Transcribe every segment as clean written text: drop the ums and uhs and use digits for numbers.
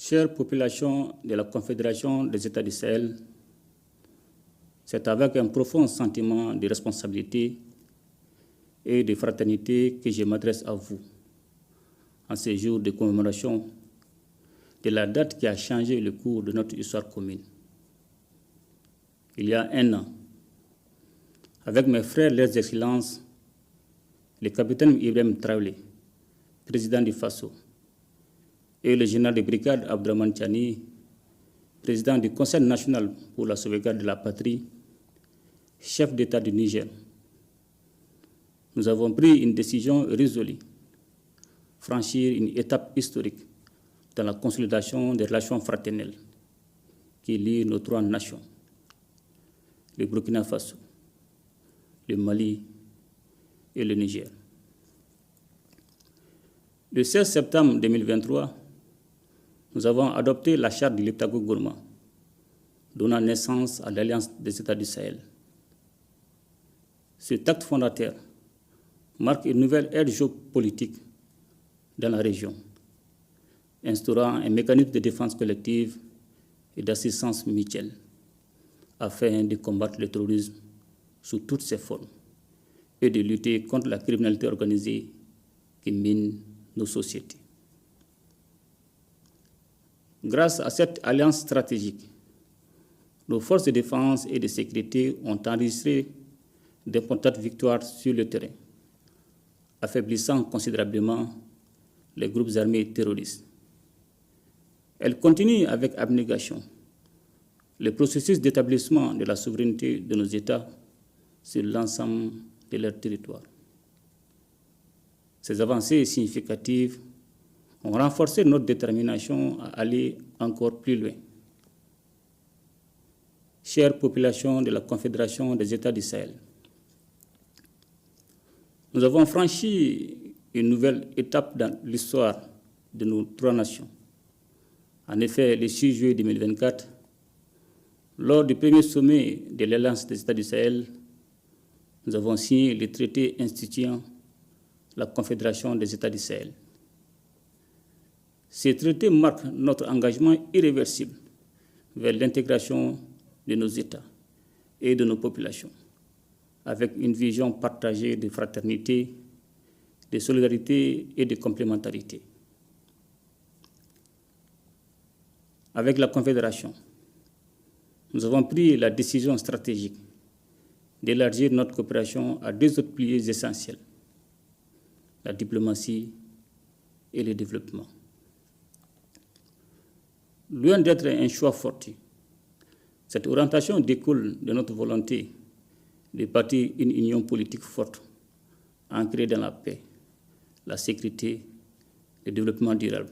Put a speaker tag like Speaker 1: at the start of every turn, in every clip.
Speaker 1: Chère population de la Confédération des États du Sahel, c'est avec un profond sentiment de responsabilité et de fraternité que je m'adresse à vous en ces jours de commémoration de la date qui a changé le cours de notre histoire commune. Il y a un an, avec mes frères, leurs excellences, le capitaine Ibrahim Traoré, président du FASO, et le général de brigade Abdraman Tiani, président du Conseil national pour la sauvegarde de la patrie, chef d'État du Niger, nous avons pris une décision résolue, franchir une étape historique dans la consolidation des relations fraternelles qui lient nos trois nations, le Burkina Faso, le Mali et le Niger. Le 16 septembre 2023, nous avons adopté la charte de l'Iptako Gourma, donnant naissance à l'Alliance des États du Sahel. Cet acte fondateur marque une nouvelle ère géopolitique dans la région, instaurant un mécanisme de défense collective et d'assistance mutuelle afin de combattre le terrorisme sous toutes ses formes et de lutter contre la criminalité organisée qui mine nos sociétés. Grâce à cette alliance stratégique, nos forces de défense et de sécurité ont enregistré d'importantes victoires sur le terrain, affaiblissant considérablement les groupes armés terroristes. Elles continuent avec abnégation le processus d'établissement de la souveraineté de nos États sur l'ensemble de leur territoire. Ces avancées significatives ont renforcé notre détermination à aller encore plus loin. Chère population de la Confédération des États du Sahel, nous avons franchi une nouvelle étape dans l'histoire de nos trois nations. En effet, le 6 juillet 2024, lors du premier sommet de l'Alliance des États du Sahel, nous avons signé le traité instituant la Confédération des États du Sahel. Ce traité marque notre engagement irréversible vers l'intégration de nos États et de nos populations, avec une vision partagée de fraternité, de solidarité et de complémentarité. Avec la Confédération, nous avons pris la décision stratégique d'élargir notre coopération à deux autres piliers essentiels, la diplomatie et le développement. Loin d'être un choix fortuit, cette orientation découle de notre volonté de bâtir une union politique forte, ancrée dans la paix, la sécurité, le développement durable,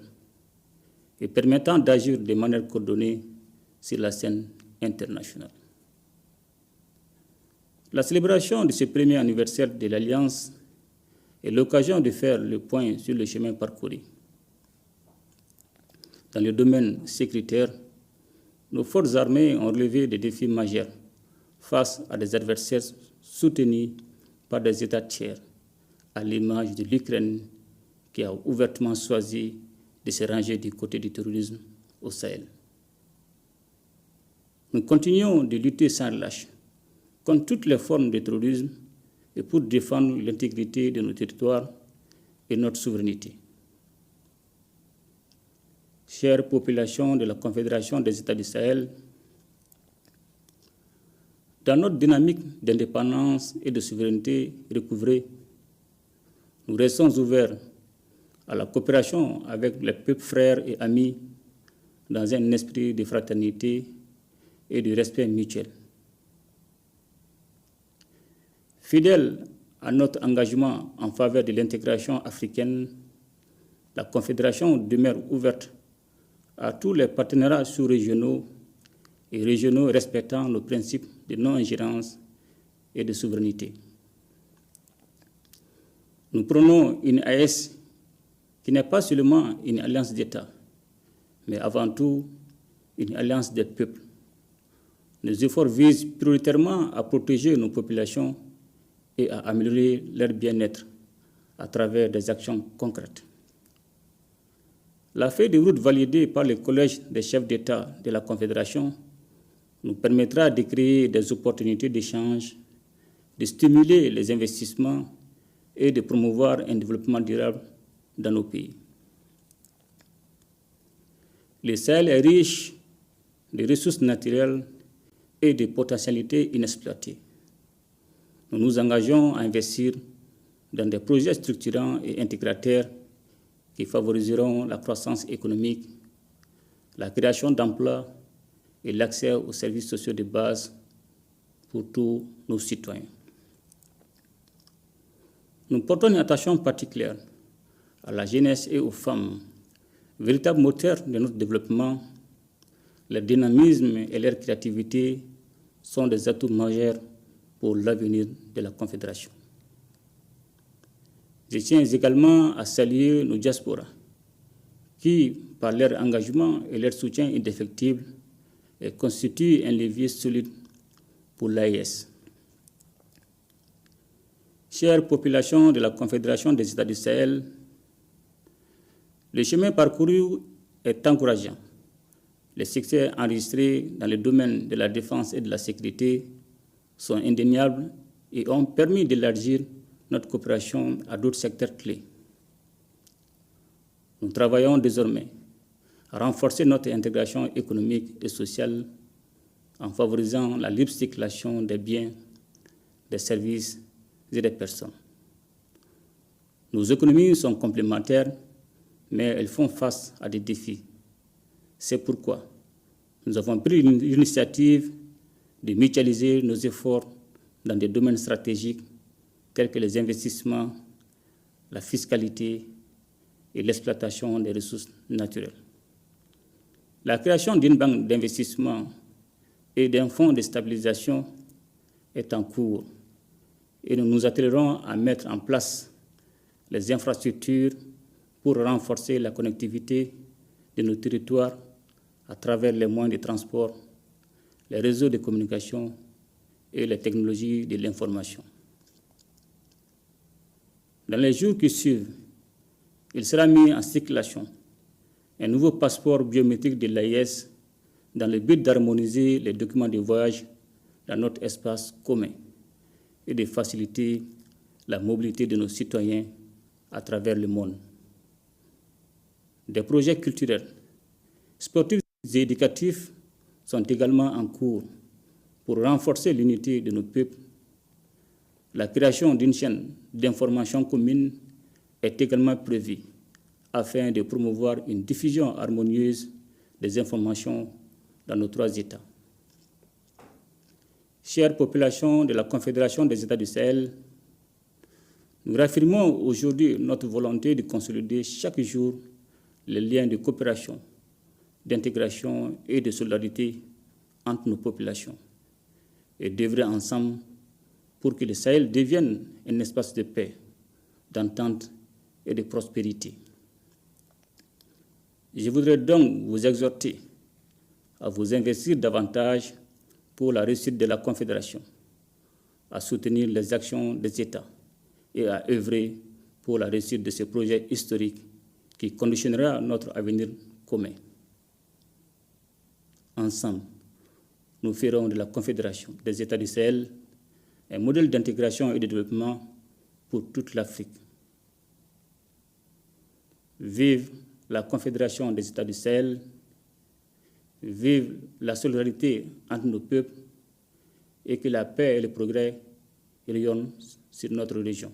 Speaker 1: et permettant d'agir de manière coordonnée sur la scène internationale. La célébration de ce premier anniversaire de l'Alliance est l'occasion de faire le point sur le chemin parcouru. Dans le domaine sécuritaire, nos forces armées ont relevé des défis majeurs face à des adversaires soutenus par des États tiers, à l'image de l'Ukraine qui a ouvertement choisi de se ranger du côté du terrorisme au Sahel. Nous continuons de lutter sans relâche contre toutes les formes de terrorisme et pour défendre l'intégrité de nos territoires et notre souveraineté. Chère population de la Confédération des États du Sahel, dans notre dynamique d'indépendance et de souveraineté recouvrée, nous restons ouverts à la coopération avec les peuples frères et amis dans un esprit de fraternité et de respect mutuel. Fidèle à notre engagement en faveur de l'intégration africaine, la Confédération demeure ouverte à tous les partenariats sous-régionaux et régionaux respectant nos principes de non-ingérence et de souveraineté. Nous prenons une AES qui n'est pas seulement une alliance d'États, mais avant tout une alliance des peuples. Nos efforts visent prioritairement à protéger nos populations et à améliorer leur bien-être à travers des actions concrètes. La feuille de route validée par le Collège des chefs d'État de la Confédération nous permettra de créer des opportunités d'échange, de stimuler les investissements et de promouvoir un développement durable dans nos pays. Le Sahel est riche de ressources naturelles et de potentialités inexploitées. Nous nous engageons à investir dans des projets structurants et intégrateurs qui favoriseront la croissance économique, la création d'emplois et l'accès aux services sociaux de base pour tous nos citoyens. Nous portons une attention particulière à la jeunesse et aux femmes, véritables moteurs de notre développement. Leur dynamisme et leur créativité sont des atouts majeurs pour l'avenir de la Confédération. Je tiens également à saluer nos diasporas qui, par leur engagement et leur soutien indéfectible, constituent un levier solide pour l'AES. Chère population de la Confédération des États du Sahel, le chemin parcouru est encourageant. Les succès enregistrés dans le domaine de la défense et de la sécurité sont indéniables et ont permis d'élargir notre coopération à d'autres secteurs clés. Nous travaillons désormais à renforcer notre intégration économique et sociale en favorisant la libre circulation des biens, des services et des personnes. Nos économies sont complémentaires, mais elles font face à des défis. C'est pourquoi nous avons pris l'initiative de mutualiser nos efforts dans des domaines stratégiques tels que les investissements, la fiscalité et l'exploitation des ressources naturelles. La création d'une banque d'investissement et d'un fonds de stabilisation est en cours et nous nous attellerons à mettre en place les infrastructures pour renforcer la connectivité de nos territoires à travers les moyens de transport, les réseaux de communication et les technologies de l'information. Dans les jours qui suivent, il sera mis en circulation un nouveau passeport biométrique de l'AES dans le but d'harmoniser les documents de voyage dans notre espace commun et de faciliter la mobilité de nos citoyens à travers le monde. Des projets culturels, sportifs et éducatifs sont également en cours pour renforcer l'unité de nos peuples. La création d'une chaîne d'information commune est également prévue afin de promouvoir une diffusion harmonieuse des informations dans nos trois États. Chère population de la Confédération des États du Sahel, nous réaffirmons aujourd'hui notre volonté de consolider chaque jour les liens de coopération, d'intégration et de solidarité entre nos populations et d'œuvrer ensemble pour que le Sahel devienne un espace de paix, d'entente et de prospérité. Je voudrais donc vous exhorter à vous investir davantage pour la réussite de la Confédération, à soutenir les actions des États et à œuvrer pour la réussite de ce projet historique qui conditionnera notre avenir commun. Ensemble, nous ferons de la Confédération des États du Sahel un modèle d'intégration et de développement pour toute l'Afrique. Vive la Confédération des États du Sahel, vive la solidarité entre nos peuples et que la paix et le progrès rayonnent sur notre région.